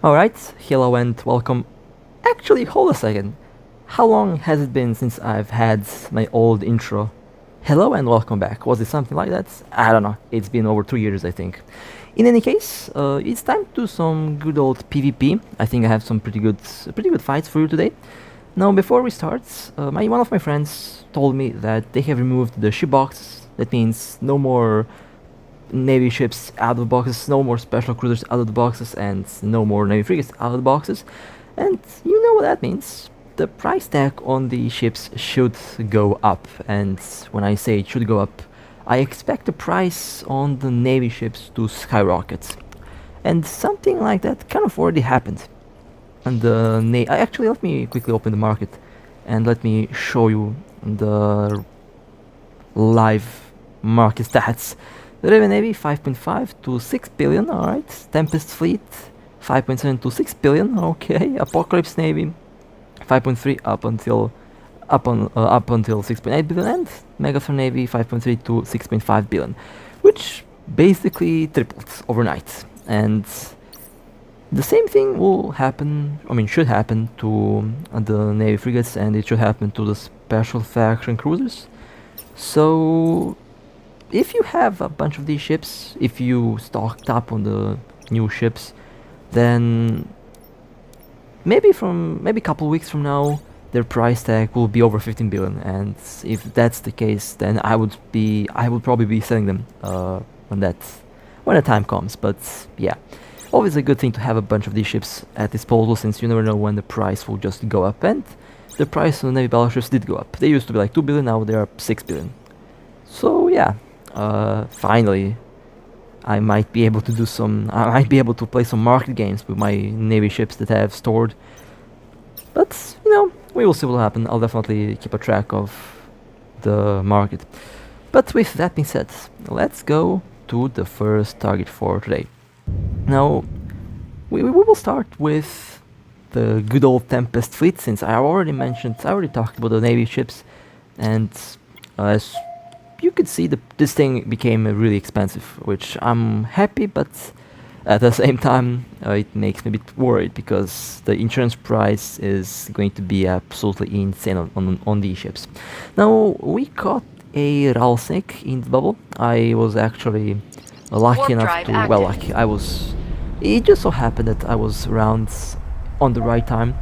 Alright, hello and welcome. Actually, hold a second. How long has it been since I've had my old intro? Hello and welcome back. Was it something like that? I don't know. It's been over 2 years, I think. In any case, it's time to do some good old PvP. I think I have some pretty good fights for you today. Now, before we start, one of my friends told me that they have removed the ship box. That means no more Navy ships out of the boxes, no more special cruisers out of the boxes, and no more Navy frigates out of the boxes. And you know what that means. The price tag on the ships should go up, and when I say it should go up, I expect the price on the Navy ships to skyrocket. And something like that kind of already happened. And the actually, let me quickly open the market and let me show you the live market stats. The Raven Navy 5.5 to 6 billion, alright. Tempest Fleet 5.7 to 6 billion, okay. Apocalypse Navy 5.3 up until 6.8 billion, and Megathor Navy 5.3 to 6.5 billion, which basically tripled overnight. And the same thing will happen, should happen to the Navy frigates, and it should happen to the special faction cruisers. So if you have a bunch of these ships, if you stocked up on the new ships, then maybe a couple weeks from now their price tag will be over 15 billion, and if that's the case, then I would probably be selling them when the time comes. But yeah, always a good thing to have a bunch of these ships at disposal, since you never know when the price will just go up. And the price on the Navy battleships did go up. They used to be like 2 billion, now they are 6 billion. So yeah, finally I might be able to play some market games with my Navy ships that I have stored. But you know, we will see what will happen. I'll definitely keep a track of the market. But with that being said, let's go to the first target for today. Now, we will start with the good old Tempest fleet, since I already talked about the Navy ships, and as you could see, this thing became really expensive, which I'm happy, but at the same time it makes me a bit worried, because the insurance price is going to be absolutely insane on these ships. Now, we caught a rattlesnake in the bubble. I was actually lucky enough to, it just so happened that I was around on the right time,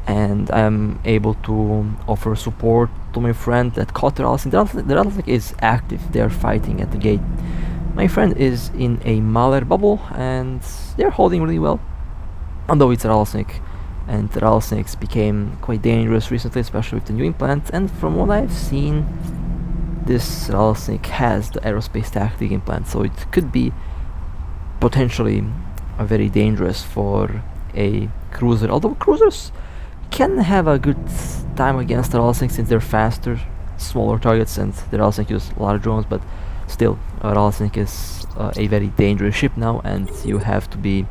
and I am able to offer support to my friend that caught the rattlesnake. The rattlesnake is active, they are fighting at the gate. My friend is in a Mahler bubble, and they're holding really well, although it's a rattlesnake, and the rattlesnakes became quite dangerous recently, especially with the new implant. And from what I've seen, this rattlesnake has the aerospace tactic implant, so it could be potentially very dangerous for a cruiser, although cruisers can have a good time against the rattlesnake since they're faster, smaller targets, and the rattlesnake uses a lot of drones. But still, a rattlesnake is a very dangerous ship now, and you have to be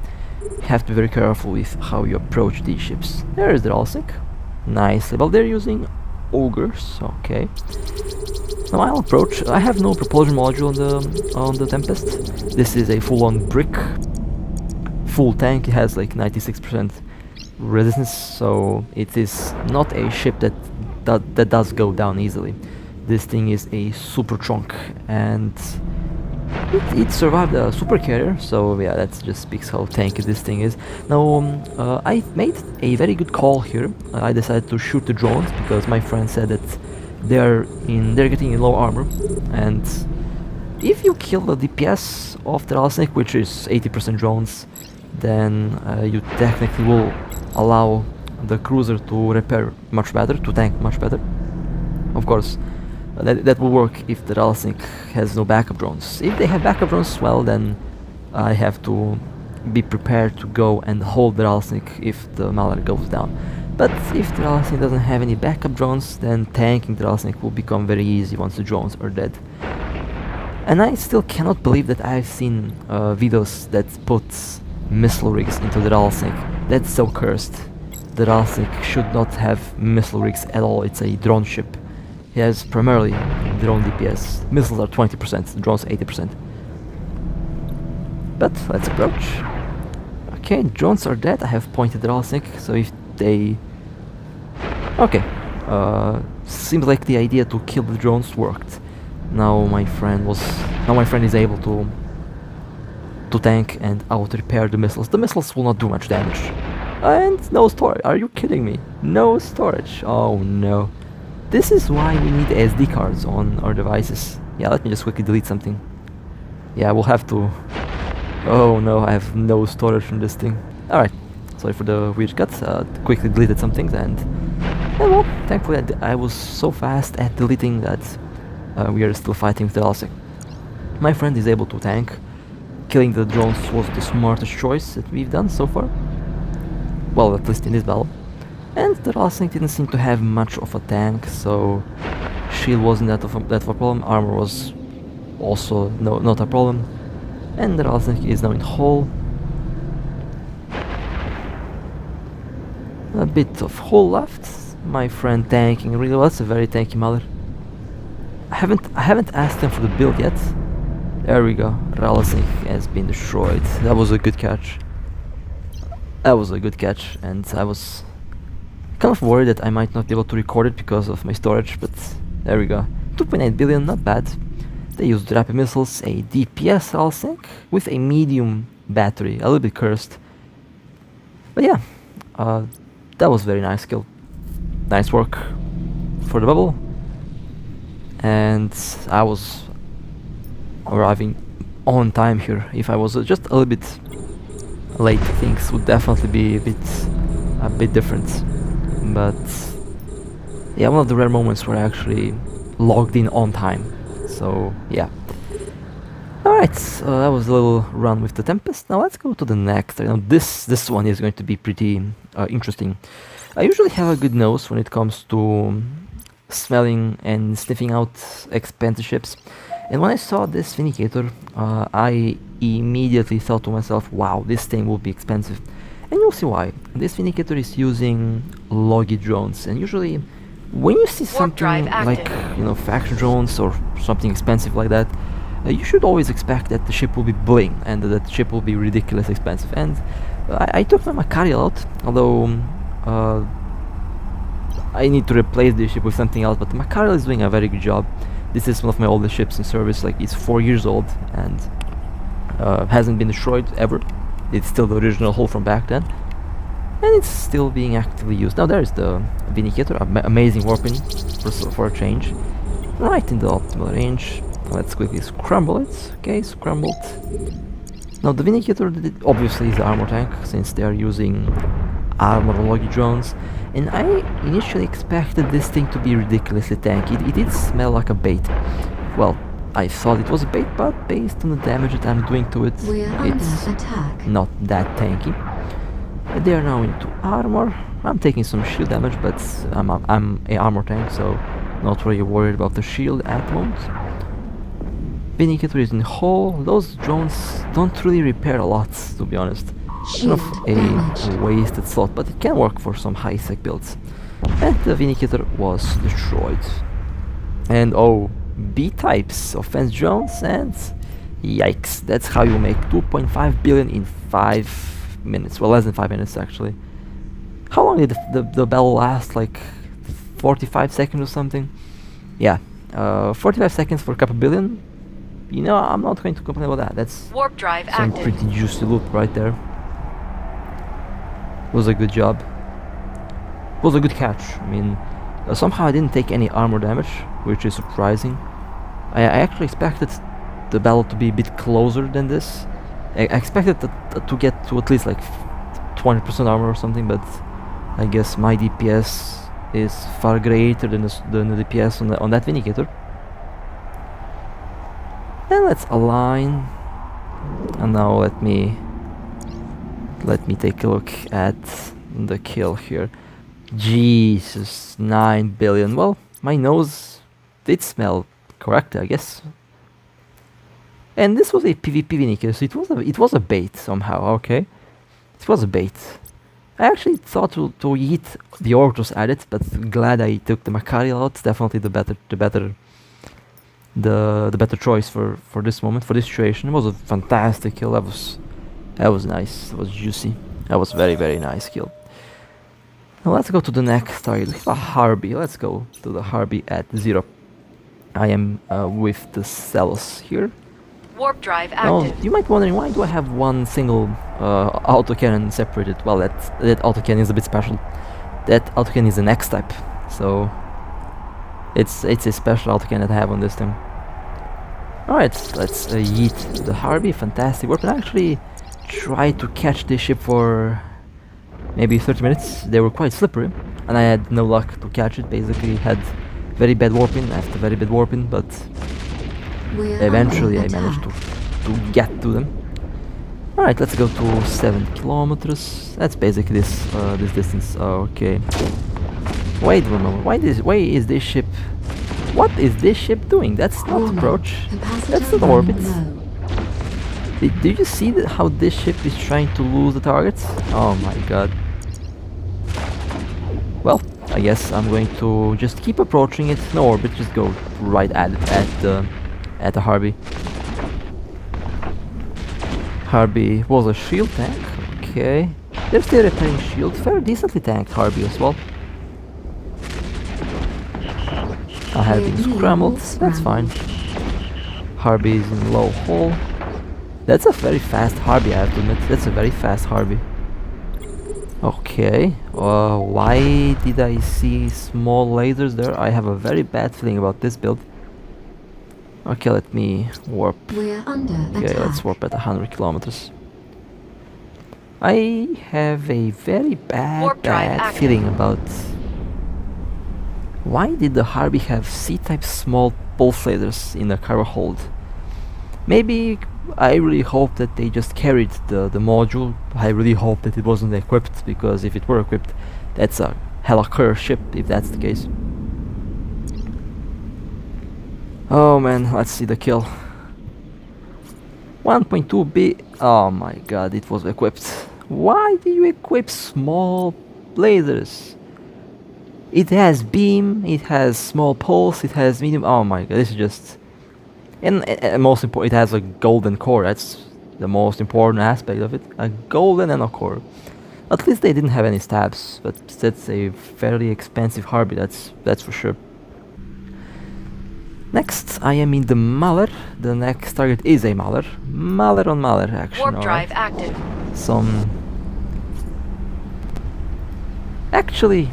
very careful with how you approach these ships. There is the rattlesnake, nicely. Well, they're using ogres, okay. Now I'll approach. I have no propulsion module on the Tempest. This is a full-on brick, full tank. It has like 96% resistance, so it is not a ship that does go down easily. This thing is a super trunk, and it survived a super carrier, so yeah, that just speaks how tanky this thing is. Now I made a very good call here. I decided to shoot the drones because my friend said that they're getting in low armor, and if you kill the DPS of the rattlesnake, which is 80% drones, then you technically will allow the cruiser to repair much better, to tank much better. Of course, that will work if the rattlesnake has no backup drones. If they have backup drones, well, then I have to be prepared to go and hold the rattlesnake if the Mahler goes down. But if the rattlesnake doesn't have any backup drones, then tanking the rattlesnake will become very easy once the drones are dead. And I still cannot believe that I've seen videos that put missile rigs into the rattlesnake. That's so cursed. The rattlesnake should not have missile rigs at all. It's a drone ship. It has primarily drone DPS. Missiles are 20%, drones 80%. But let's approach. Okay, drones are dead. I have pointed Ralsink, so if they... Okay, seems like the idea to kill the drones worked. Now my friend is able to tank and out-repair the missiles. The missiles will not do much damage. And no storage. Are you kidding me? No storage. Oh no. This is why we need SD cards on our devices. Yeah, let me just quickly delete something. Yeah, we'll have to... Oh no, I have no storage from this thing. Alright, sorry for the weird cut. Quickly deleted some things and well, thankfully I was so fast at deleting that we are still fighting with the Ralsink. My friend is able to tank. Killing the drones was the smartest choice that we've done so far. Well, at least in this battle. And the Ralsink didn't seem to have much of a tank, so shield wasn't that of a problem. Armor was also not a problem. And the Ralsink is now in hull. A bit of hull left. My friend tanking really well. It's a very tanky mother. I haven't asked him for the build yet. There we go. Ralsink has been destroyed. That was a good catch. That was a good catch, and I was kind of worried that I might not be able to record it because of my storage, but there we go. 2.8 billion, not bad. They used rapid missiles, a DPS Ralsink with a medium battery, a little bit cursed. But yeah, that was very nice kill. Nice work for the bubble. And I was arriving on time here. If I was just a little bit late, things would definitely be a bit different. But yeah, one of the rare moments where I actually logged in on time. So yeah. Alright, that was a little run with the Tempest. Now let's go to the next. Now this one is going to be pretty interesting. I usually have a good nose when it comes to smelling and sniffing out expensive ships. And when I saw this Vindicator, I immediately thought to myself, wow, this thing will be expensive. And you'll see why. This Vindicator is using loggy drones, and usually when you see something like, you know, faction drones or something expensive like that, you should always expect that the ship will be bling and that the ship will be ridiculously expensive. And I took my Macarial out, although I need to replace this ship with something else, but the Macarial is doing a very good job. This is one of my oldest ships in service, like it's 4 years old and hasn't been destroyed ever. It's still the original hull from back then, and it's still being actively used. Now there's the Vindicator, amazing warping for a change, right in the optimal range. Let's quickly scramble it. Okay, scrambled. Now the Vindicator obviously is the armor tank, since they are using armor loggy drones, and I initially expected this thing to be ridiculously tanky. It did smell like a bait. Well, I thought it was a bait, but based on the damage that I'm doing to it, it's not that tanky. They are now into armor. I'm taking some shield damage, but I'm a armor tank, so not really worried about the shield at the moment. Vindicator is in hull. Those drones don't really repair a lot, to be honest. Kind of a wasted slot, but it can work for some high-sec builds. And the Vindicator was destroyed. And oh, B-types offense drones, and yikes, that's how you make 2.5 billion in 5 minutes. Well, less than 5 minutes actually. How long did the battle last? Like 45 seconds or something? Yeah, 45 seconds for a couple billion. You know, I'm not going to complain about that. That's warp drive some active. Pretty juicy loot right there. It was a good job. It was a good catch. I mean, somehow I didn't take any armor damage, which is surprising. I actually expected the battle to be a bit closer than this. I expected to get to at least like 20% armor or something, but I guess my DPS is far greater than the DPS on that Vindicator. And let's align. And now let me take a look at the kill here. Jesus, 9 billion. Well, my nose did smell correct, I guess. And this was a PvP Vindicator, so it was a bait somehow. Okay, it was a bait. I actually thought to Yeet the Orctos at it, but glad I took the Macarial out. It's definitely the better choice for this moment, for this situation. It was a fantastic kill. That was nice. That was juicy. That was very, very nice kill. Now let's go to the next target. We have a Harby. Let's go to the Harby at 0. I am with the cells here. Warp drive Now, active. you might be wondering, why do I have one single autocannon separated? Well, that autocannon is a bit special. That autocannon is an X type, so it's a special autocannon that I have on this thing. Alright, let's yeet the Harby. Fantastic work. And actually try to catch this ship for maybe 30 minutes. They were quite slippery, and I had no luck to catch it. Basically had very bad warping after very bad warping, but eventually I managed to get to them. Alright, let's go to 7 kilometers. That's basically this distance. Okay. Wait a moment. Why is this ship? What is this ship doing? That's not approach. That's not orbit. Did you see how this ship is trying to lose the targets? Oh my god. Well, I guess I'm going to just keep approaching it. No orbit, just go right at it, at the Harby. Harby was a shield tank. Okay. They're still repairing shield. Fairly decently tanked Harby as well. I have been scrambled. That's fine. Harby is in low hull. That's a very fast Harby, I have to admit. That's a very fast Harby. Okay. Why did I see small lasers there? I have a very bad feeling about this build. Okay, let me warp. We're under Okay, attack. let's warp at 100 kilometers. I have a very bad feeling about... Why did the Harby have C-type small pulse lasers in the cargo hold? Maybe I really hope that they just carried the module. I really hope that it wasn't equipped, because if it were equipped, that's a hella cursed ship if that's the case. Oh man, let's see the kill. 1.2B. Oh my god, it was equipped. Why do you equip small lasers? It has beam, it has small pulse, it has medium. Oh my god, this is just... And most important, it has a golden core. That's the most important aspect of it. A golden and a core. At least they didn't have any stabs, but that's a fairly expensive Harby, that's for sure. Next, I am in the Mauler. The next target is a Mauler. Mauler on Mauler action. Warp drive active. Some... Actually,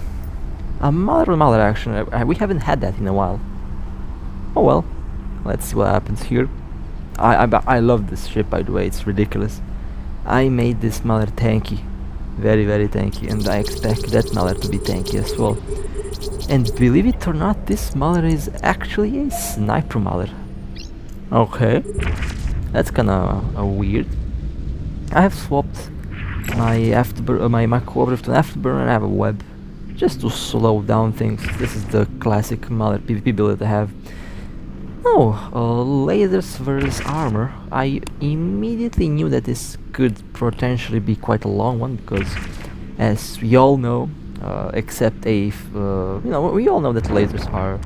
a Mauler on Mauler action. We haven't had that in a while. Oh well. Let's see what happens here. I love this ship, by the way. It's ridiculous. I made this Mauler tanky. Very, very tanky. And I expect that Mauler to be tanky as well. And believe it or not, this Mauler is actually a sniper Mauler. Okay. That's kinda weird. I have swapped my cooperative to an afterburner, and I have a web. Just to slow down things. This is the classic Mauler PvP build that I have. Oh, lasers versus armor. I immediately knew that this could potentially be quite a long one, because as we all know, except we all know that lasers are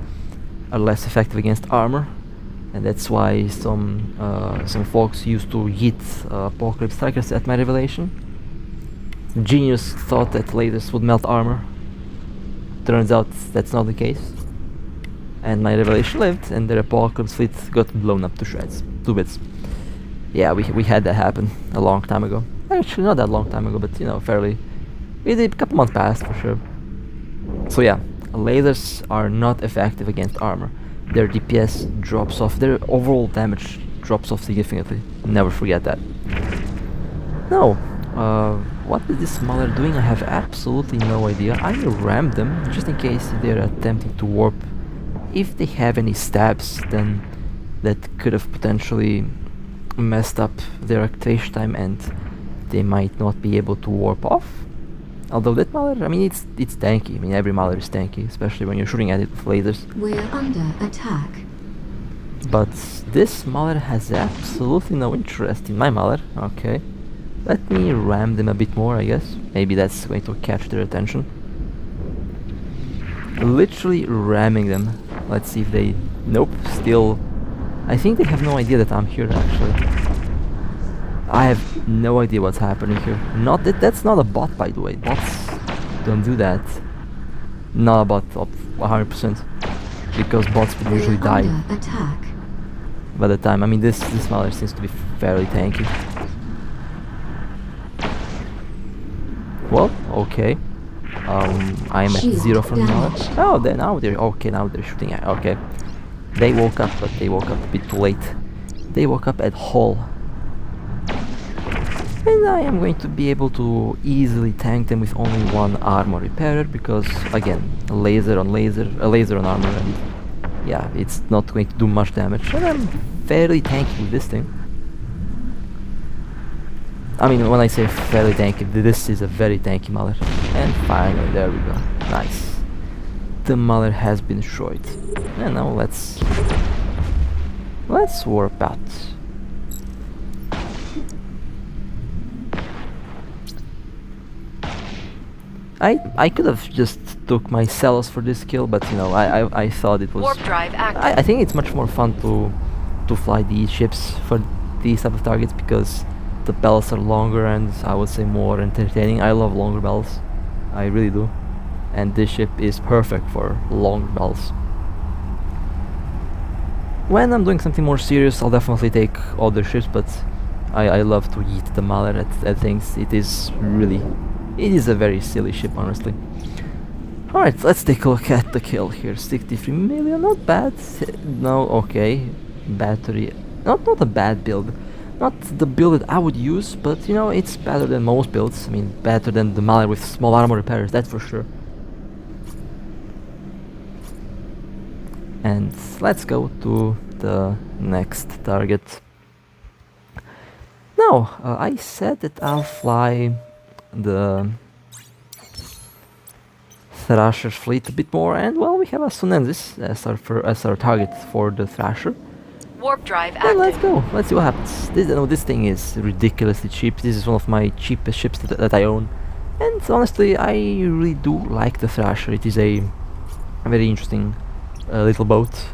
less effective against armor, and that's why some folks used to yeet Apocalypse Strikers at my revelation. Genius thought that lasers would melt armor. Turns out that's not the case. And my revelation lived, and the Apocalypse fleet got blown up to shreds. 2 bits. Yeah, we had that happen a long time ago. Actually, not that long time ago, but fairly... a couple months past, for sure. So yeah, lasers are not effective against armor. Their DPS drops off, their overall damage drops off significantly. Never forget that. No, what is this Mauler doing? I have absolutely no idea. I rammed them, just in case they're attempting to warp. If they have any stabs, then that could have potentially messed up their activation time, and they might not be able to warp off. Although that Mauler, I mean, it's tanky. I mean, every Mauler is tanky, especially when you're shooting at it with lasers. We're under attack. But this Mauler has absolutely no interest in my Mauler. Okay. Let me ram them a bit more, I guess. Maybe that's going to catch their attention. Literally ramming them. Let's see if they... Nope, still... I think they have no idea that I'm here, actually. I have no idea what's happening here. Not that that's not a bot, by the way. Bots don't do that. Not a bot of 100%, because bots would usually We're die under attack. by the time. I mean, this Mauler seems to be fairly tanky. Well, okay. I'm at Shield 0 from now. damage. Oh, now they're okay. Now they're shooting at. Okay, they woke up, but they woke up a bit too late. They woke up at Hull, and I am going to be able to easily tank them with only one armor repairer, because again, a laser on armor, and yeah, it's not going to do much damage. And I'm fairly tanky with this thing. I mean, when I say fairly tanky, this is a very tanky Mauler. And finally, there we go. Nice. The Mauler has been destroyed. And now let's warp out. I could have just took my cells for this kill, but you know, I thought it was. Warp drive active. I think it's much more fun to fly these ships for these type of targets, because the bells are longer and I would say more entertaining. I love longer bells, I really do, and this ship is perfect for longer bells. When I'm doing something more serious, I'll definitely take other ships, but I love to yeet the Mauler at things. It is a very silly ship, honestly. Alright, let's take a look at the kill here. 63 million, not bad. No, okay. Battery, not a bad build. Not the build that I would use, but you know, it's better than most builds. I mean, better than the Mauler with small armor repairs, that's for sure. And let's go to the next target. Now, I said that I'll fly the Thrasher's fleet a bit more, and well, we have a Sunensis as our target for the Thrasher. Warp drive Then let's active. go. Let's see what happens. This thing is ridiculously cheap. This is one of my cheapest ships that I own, and honestly, I really do like the Thrasher. It is a very interesting little boat.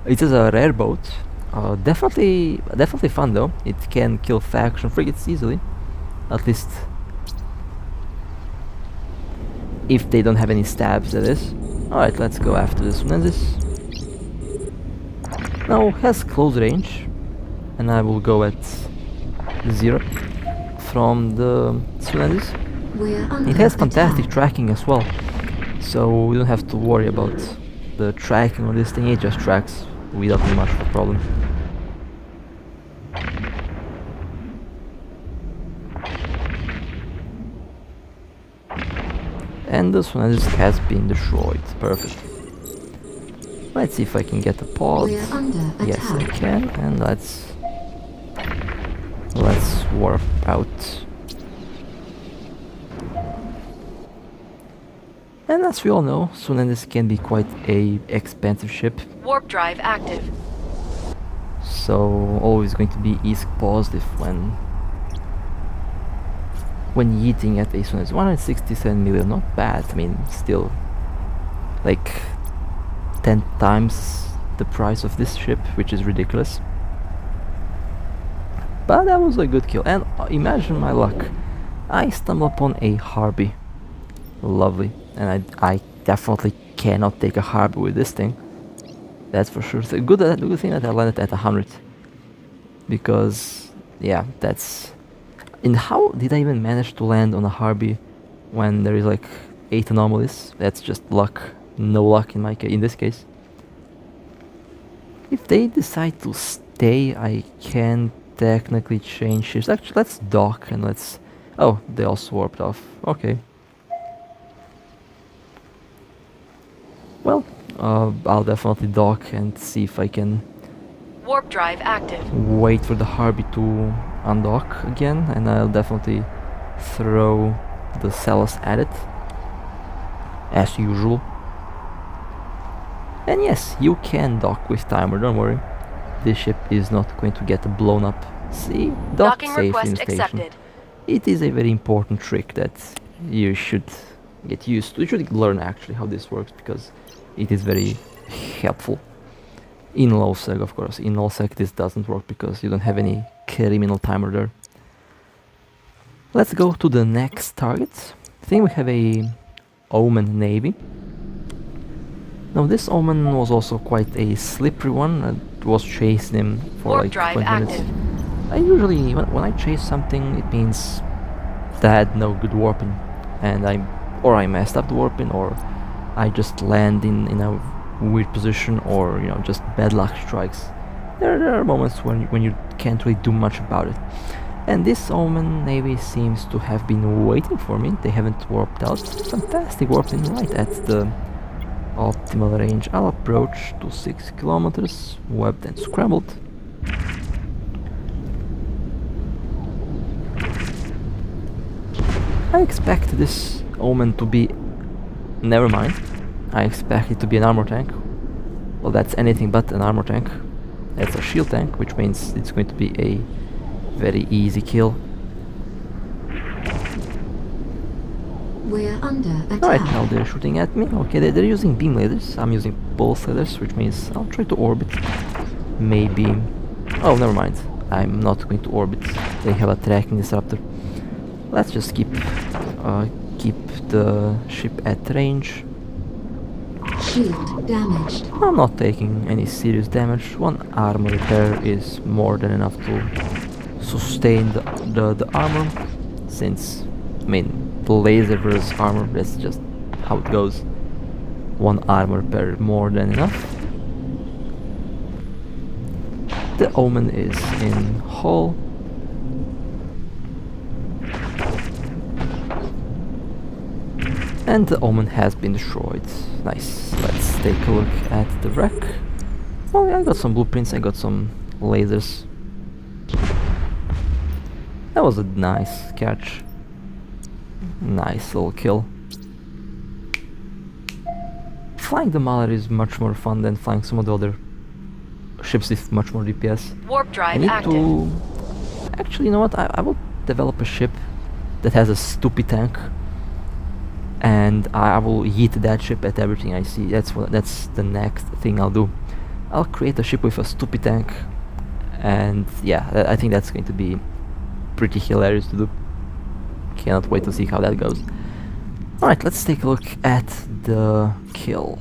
It is a rare boat. Definitely fun though. It can kill faction frigates easily, at least if they don't have any stabs, that is. Alright, let's go after this one. Now has close range, and I will go at 0 from the Sunensis. We're under It has fantastic attack. tracking as well, so we don't have to worry about the tracking on this thing. It just tracks without much of a problem. And this one has been destroyed. Perfect. Let's see if I can get a pod. We're under Yes, I attack. can. And let's warp out. And as we all know, Sunensis can be quite a expensive ship, Warp drive active. so always going to be east positive when yeeting at a Sunensis. 167 million, not bad. I mean, still like 10 times the price of this ship, which is ridiculous. But that was a good kill, and imagine my luck. I stumble upon a Harby. Lovely. And I definitely cannot take a Harby with this thing. That's for sure. So good thing that I landed at 100. Because, yeah, that's... And how did I even manage to land on a Harby when there is like 8 anomalies? That's just luck. No luck in this case. If they decide to stay, I can technically change ships. Actually, let's dock and let's... Oh, they also warped off. Okay. Well, I'll definitely dock and see if I can Warp drive active. wait for the Harby to undock again, and I'll definitely throw the cells at it, as usual. And yes, you can dock with timer, don't worry. This ship is not going to get blown up. See? Dock Docking safe in request station. accepted. It is a very important trick that you should get used to. You should learn actually how this works, because it is very helpful. In low sec, of course. In low sec this doesn't work because you don't have any criminal timer there. Let's go to the next target. I think we have a Omen Navy. Now this Omen was also quite a slippery one. I was chasing him for Warp like drive 20 minutes. active. I usually, when I chase something, it means that I had no good warping, and I messed up the warping, or I just land in a weird position, or you know, just bad luck strikes. There are moments when you can't really do much about it. And this Omen Navy seems to have been waiting for me. They haven't warped out. Fantastic warping right at the optimal range. I'll approach to 6 kilometers, webbed and scrambled. I expect this Omen to be... never mind. I expect it to be an armor tank. Well, that's anything but an armor tank. It's a shield tank, which means it's going to be a very easy kill. We're under attack. Alright, now they're shooting at me. Okay, they're using beam lasers. I'm using pulse lasers, which means I'll try to orbit. Maybe... oh, never mind. I'm not going to orbit. They have a tracking disruptor. Let's just keep the ship at range. Shield damaged. I'm not taking any serious damage. One armor repair is more than enough to sustain the armor, since, I mean, the laser versus armor, that's just how it goes. One armor repair more than enough. The Omen is in hull. And the Omen has been destroyed. Nice. Let's take a look at the wreck. Well, I got some blueprints, I got some lasers. That was a nice catch. Nice little kill. Flying the Mauler is much more fun than flying some of the other ships with much more DPS. Warp I drive need active. to... actually, you know what? I will develop a ship that has a stupid tank. And I will yeet that ship at everything I see. That's the next thing I'll do. I'll create a ship with a stupid tank, and yeah, I think that's going to be pretty hilarious to do. Cannot wait to see how that goes. Alright, let's take a look at the kill.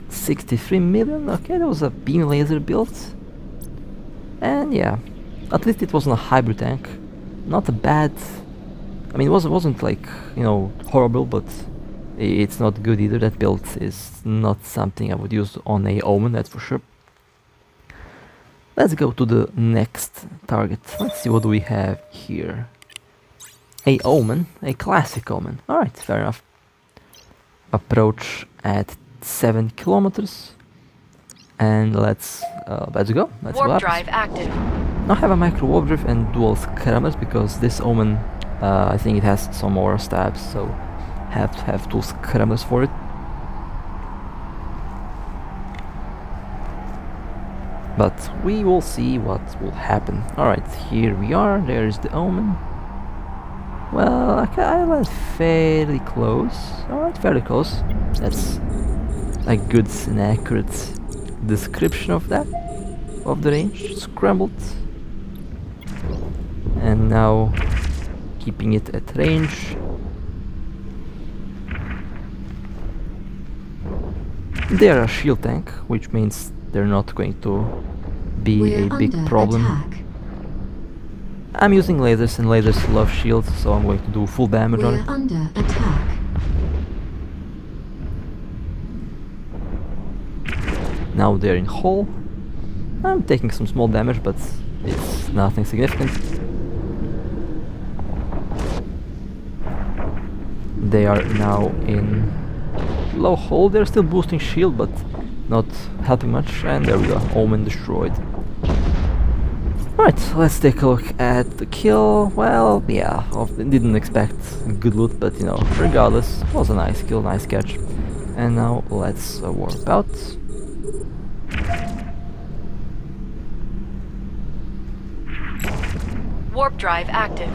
63 million, okay, that was a beam laser build. And yeah, at least it wasn't a hybrid tank. Not a bad... I mean, it wasn't like, you know, horrible, but it's not good either. That build is not something I would use on a Omen, that's for sure. Let's go to the next target. Let's see what do we have here. A Omen, a classic Omen. Alright, fair enough. Approach at 7 kilometers. And let's go. Let's go. Warp drive active. Now I have a micro warp drive and dual skirmishes because this Omen, I think it has some more stabs, so have to have 2 skirmishes for it. But we will see what will happen. Alright, here we are. There is the Omen. Well, I went fairly close. Alright, fairly close. That's a good and accurate description of that. Of the range. Scrambled. And now keeping it at range. They are a shield tank, which means they're not going to be We're a big under problem. attack. I'm using lasers, and lasers love shields, so I'm going to do full damage on We're it. under attack. Now they're in hull. I'm taking some small damage, but it's nothing significant. They are now in low hull. They're still boosting shield, but not helping much. And there we go, Omen destroyed. Right, let's take a look at the kill. Well, yeah, didn't expect good loot, but you know, regardless, it was a nice kill, nice catch. And now let's warp out. Warp drive active.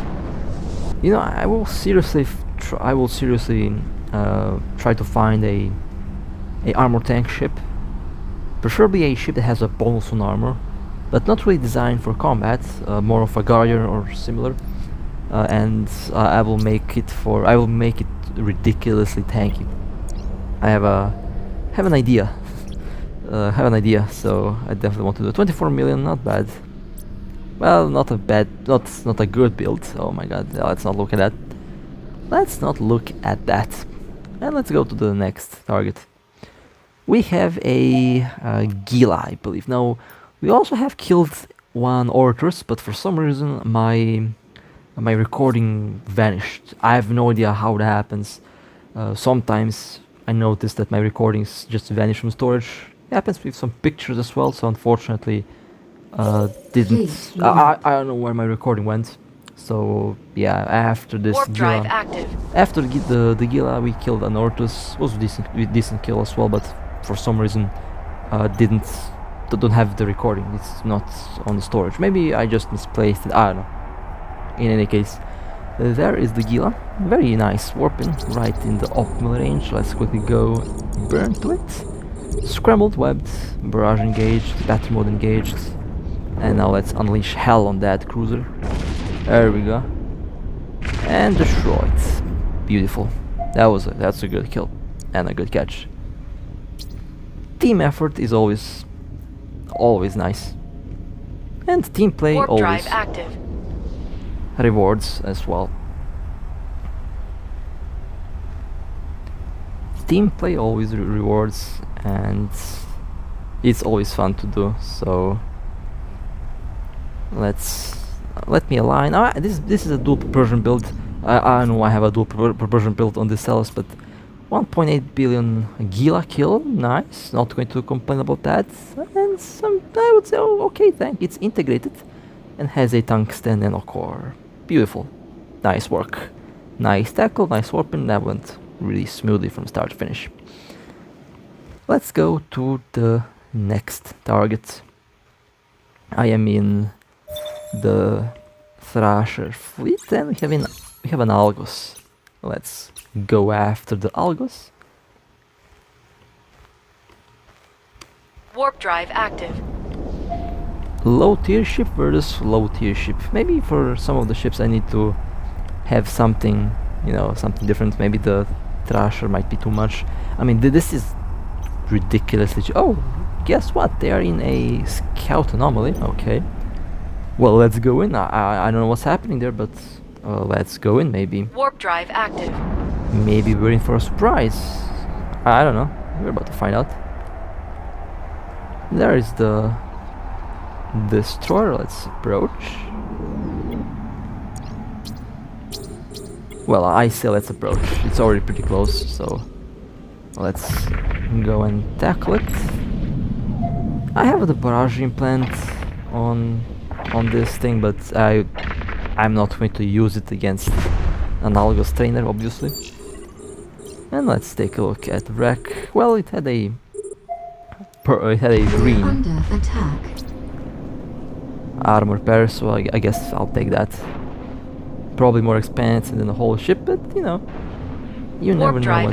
You know, I will seriously try to find a armor tank ship, preferably a ship that has a bonus on armor, but not really designed for combat, more of a guardian or similar. and I will make it ridiculously tanky. I have an idea. Have an idea, so I definitely want to do 24 million. Not bad. Well, not a good build. Oh my god, let's not look at that. Let's not look at that. And let's go to the next target. We have a Gila, I believe. Now, we also have killed one Orcus, but for some reason my recording vanished. I have no idea how that happens. Sometimes I notice that my recordings just vanish from storage. It happens with some pictures as well, so unfortunately didn't... I don't know where my recording went. So yeah, after this Warp drive Gila, active. after the Gila, we killed an Orcus. Was decent kill as well, but for some reason don't have the recording. It's not on the storage. Maybe I just misplaced it. I don't know. In any case, there is the Gila. Very nice warping right in the optimal range. Let's quickly go burn to it. Scrambled, webbed, barrage engaged, battle mode engaged, and now let's unleash hell on that cruiser. There we go, and destroy it. Beautiful. That's a good kill and a good catch. Team effort is always nice, and team play Warp always drive active. rewards as well. Team play always rewards, and it's always fun to do. So let me align. This is a dual propulsion build. I know I have a dual propulsion build on this Celos, but 1.8 billion Gila kill, nice. Not going to complain about that. And I would say, oh, okay, it's integrated and has a tungsten nano core. Beautiful, nice work, nice tackle, nice warping. That went really smoothly from start to finish. Let's go to the next target. I am in the Thrasher fleet, and we have an Algos. Let's go after the Algos. Warp drive active. Low tier ship versus low tier ship. Maybe for some of the ships I need to have something, something different. Maybe the Thrasher might be too much. I mean, this is ridiculously... Oh, guess what? They are in a scout anomaly. Okay. Well, let's go in. I don't know what's happening there, but let's go in, maybe. Warp drive active. Maybe we're in for a surprise. I don't know. We're about to find out. There is the destroyer. Let's approach. Well, I say let's approach. It's already pretty close, so let's go and tackle it. I have the barrage implant on this thing, but I'm not going to use it against an Algos trainer, obviously. And let's take a look at the wreck. Well, it had a green Under attack. armor pair, so I guess I'll take that. Probably more expensive than the whole ship, but you never know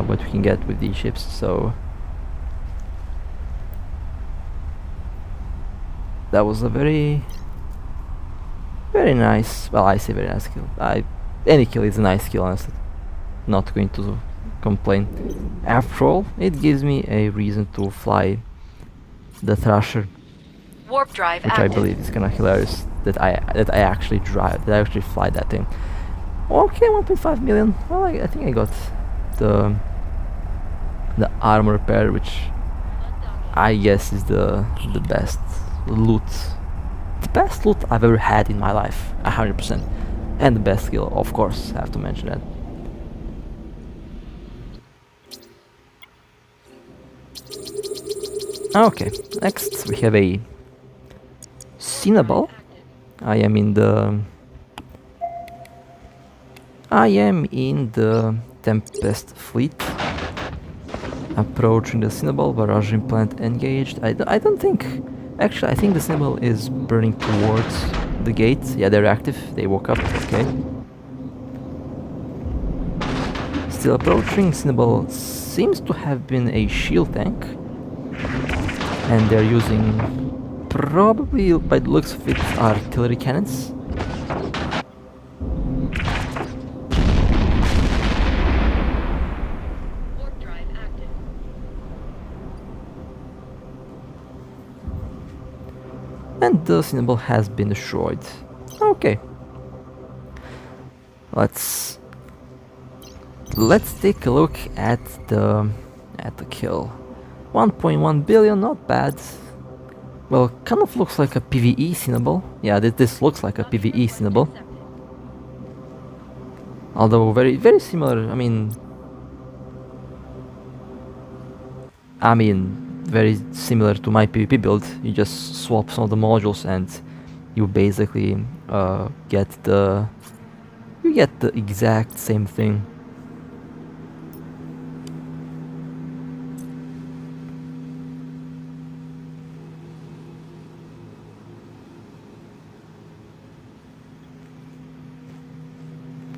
what we can get with these ships. So that was a very nice. Well, I say very nice kill. Any kill is a nice kill, honestly. Not going to complain. After all, it gives me a reason to fly the Thrasher, Warp drive which active. I believe is kind of hilarious that I actually fly that thing. Okay, 1.5 million. Well, I think I got the armor pair, which I guess is the best loot. The best loot I've ever had in my life, 100%. And the best skill, of course, I have to mention that. Okay, next we have a Cinnabal. I am in the Tempest fleet. Approaching the Cinnabal, barrage implant engaged. I don't think... Actually, I think the Cinnabal is burning towards the gate. Yeah, they're active. They woke up. Okay. Still approaching. Cinnabal seems to have been a shield tank. And they're using... Probably, by the looks of it, artillery cannons. And the symbol has been destroyed. Okay. Let's take a look at the kill. 1.1 billion, not bad. Well, kind of looks like a PvE symbol. Yeah, this looks like a PvE symbol. Although very similar. I mean, very similar to my PvP build. You just swap some of the modules and you basically get the exact same thing.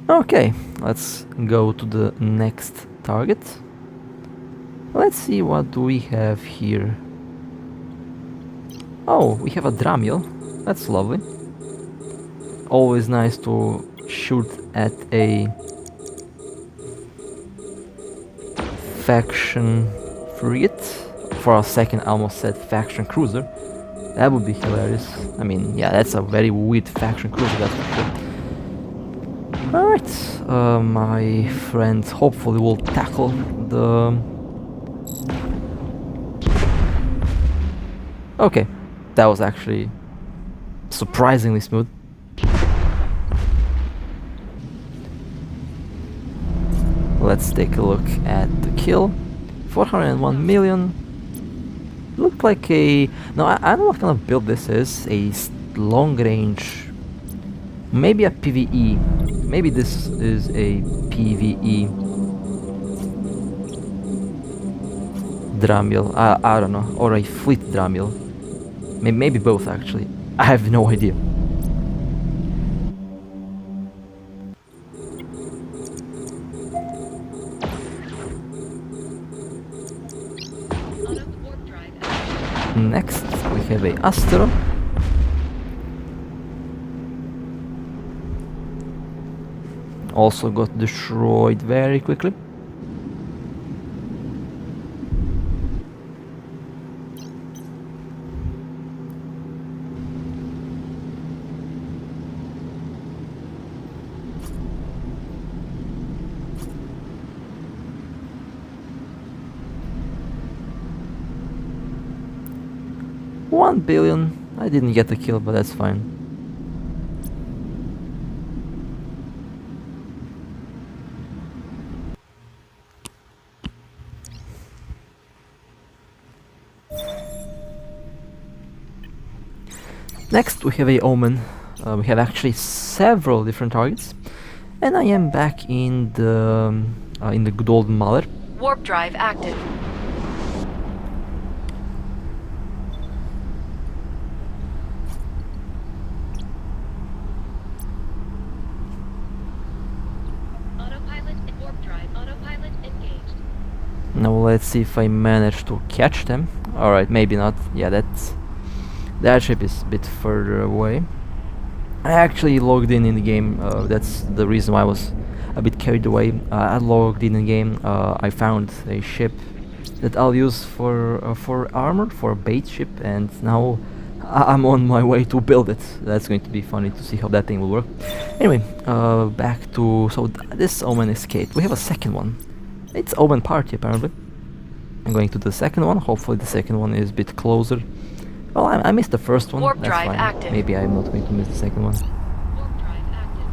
Okay, let's go to the next target. Let's see what do we have here. Oh, we have a Dramiel. That's lovely. Always nice to shoot at a faction frigate. For a second I almost said faction cruiser. That would be hilarious. I mean, yeah, that's a very weird faction cruiser, that's for sure. Alright, my friends hopefully will tackle the... Okay, that was actually surprisingly smooth. Let's take a look at the kill. 401 million. Looked like a... No, I don't know what kind of build this is. A long range... Maybe a PvE. Maybe this is a PvE Dramiel. I don't know. Or a fleet Dramiel. Maybe both actually. I have no idea. Next we have a Astro. Also got destroyed very quickly. $1 billion. I didn't get the kill, but that's fine. Next we have a Omen. We have actually several different targets, and I am back in the good old Mauler. Warp drive active. Autopilot and warp drive. Autopilot engaged. Now let's see if I manage to catch them. Alright, maybe not. Yeah, that ship is a bit further away. I actually logged in the game. That's the reason why I was a bit carried away. I logged in the game. I found a ship that I'll use for armor, for a bait ship, and now I'm on my way to build it. That's going to be funny to see how that thing will work. Anyway, back to... So this Omen escaped. We have a second one. It's Omen party apparently. I'm going to the second one. Hopefully the second one is a bit closer. Well, I missed the first one. Warp That's drive fine. active. Maybe I'm not going to miss the second one. Warp drive active.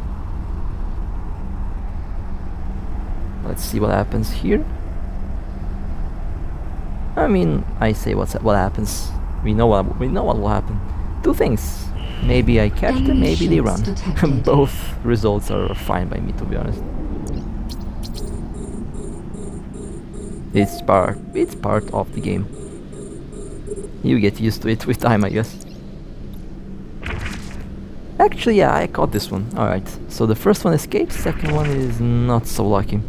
Let's see what happens here. I mean, I say what happens. We know what will happen. Two things. Maybe I catch them, maybe they run. Both results are fine by me, to be honest. It's part of the game. You get used to it with time, I guess. Actually, yeah, I caught this one. Alright, so the first one escapes, second one is not so lucky.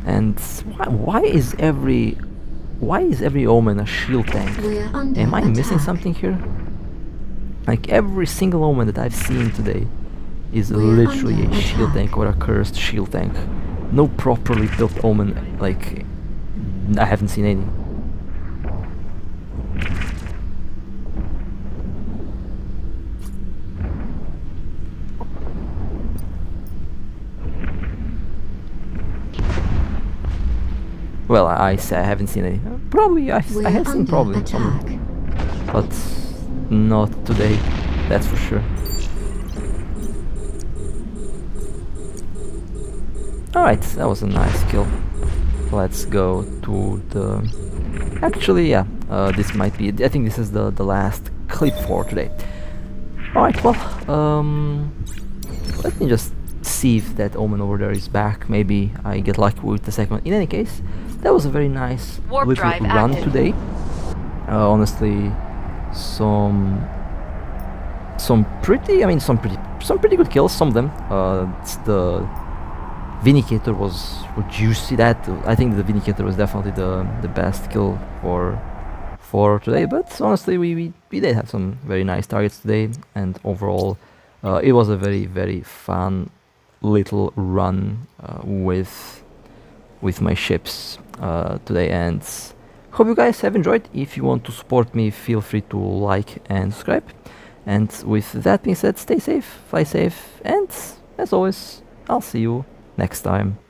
And why is every Omen a shield tank? Am I missing something here? Like every single Omen that I've seen today is literally a shield tank or a cursed shield tank. No properly built Omen, like, I haven't seen any. Well, I say I haven't seen any. Probably I We're have seen under probably some, attack. but not today. That's for sure. Alright, that was a nice kill. Let's go to the... Actually, yeah, this might be... I think this is the last clip for today. Alright, well, let me just see if that Omen over there is back. Maybe I get lucky with the second one. In any case, that was a very nice Warp little drive run active. today. Honestly, some pretty good kills. Some of them. The Vindicator was juicy. That I think the Vindicator was definitely the best kill for today. But honestly, we did have some very nice targets today, and overall, it was a very fun little run with my ships today. And hope you guys have enjoyed. If you want to support me, feel free to like and subscribe. And with that being said, stay safe, fly safe, and as always, I'll see you next time.